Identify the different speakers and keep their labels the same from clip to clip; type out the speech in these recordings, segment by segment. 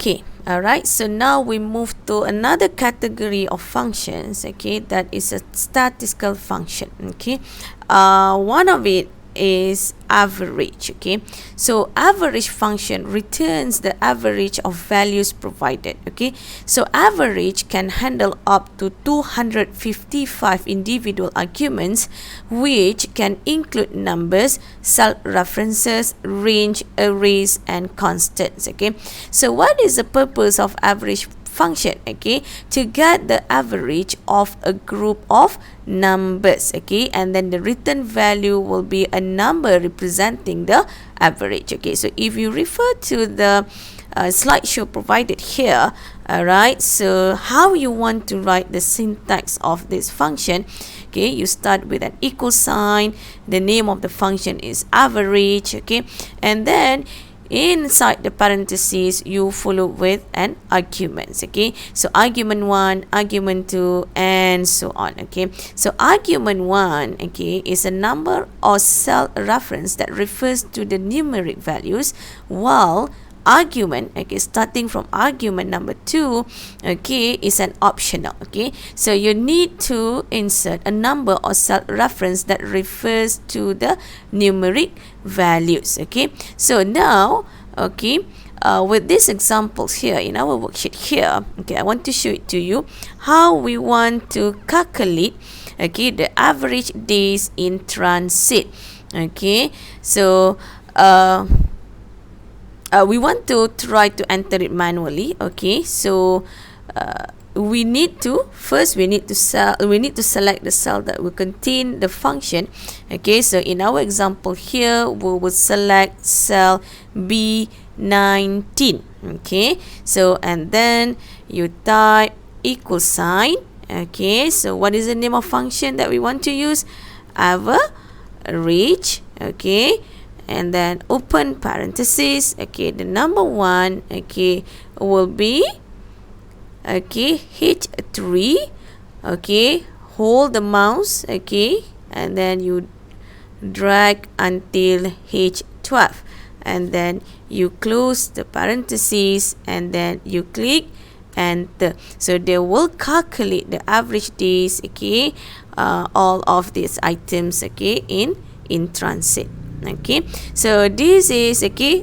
Speaker 1: Okay, all right, so now we move to another category of functions, okay, that is a statistical function. Okay, one of it is average. Okay, so average function returns the average of values provided. Okay, so average can handle up to 255 individual arguments, which can include numbers, cell references, range, arrays, and constants. Okay, so what is the purpose of average function? Okay, to get the average of a group of numbers. Okay, and then the return value will be a number representing the average. Okay, so if you refer to the slideshow provided here, alright, so how you want to write the syntax of this function? Okay, you start with an equal sign, the name of the function is average. Okay, and then inside the parentheses you follow with an argument. Okay, so argument 1, argument 2, and so on. Okay, so argument 1, okay, is a number or cell reference that refers to the numeric values, while argument, okay, starting from argument number 2, okay, is an optional. Okay, so you need to insert a number or cell reference that refers to the numeric values. Okay, so now, okay, with these examples here in our worksheet here, okay, I want to show it to you how we want to calculate, okay, the average days in transit. Okay, so we want to try to enter it manually. Okay, so we need to select the cell that will contain the function. Okay, so in our example here we will select cell B19. Okay, so and then you type equal sign. Okay, so what is the name of function that we want to use? Average. Okay, and then open parenthesis. Okay, the number 1, okay, will be, okay, H3. Okay, hold the mouse, okay, and then you drag until H12, and then you close the parentheses, and then you click enter. So they will calculate the average days, okay, all of these items, okay, in transit. Okay, so this is, okay,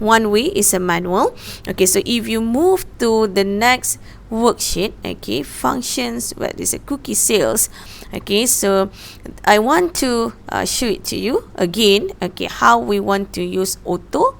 Speaker 1: one way is a manual. Okay, so if you move to the next worksheet, okay, functions, where is a cookie sales. Okay, so I want to show it to you again, okay, how we want to use auto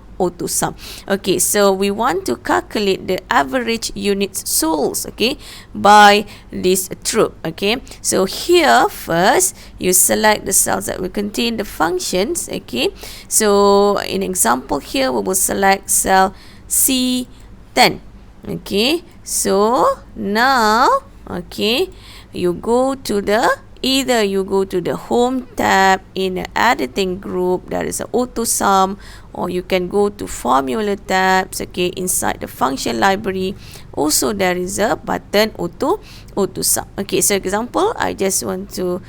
Speaker 1: sum. Okay, so we want to calculate the average units sold, okay, by this troop. Okay, so here first you select the cells that will contain the functions. Okay, so in example here we will select cell C10. Okay, so now, okay, you go to the either you go to the home tab in the editing group, there is an auto sum, or you can go to formula tabs, okay, inside the function library. Also there is a button auto sum. Okay, so example, I just want to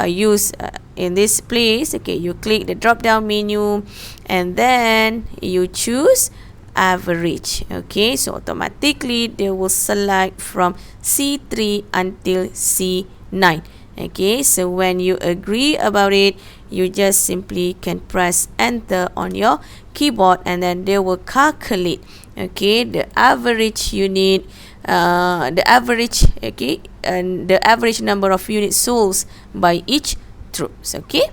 Speaker 1: use in this place. Okay, you click the drop down menu and then you choose average. Okay, so automatically they will select from C3 until C9. Okay, so when you agree about it, you just simply can press enter on your keyboard, and then they will calculate, okay, the average unit, the average, okay, and the average number of units sold by each troops. Okay.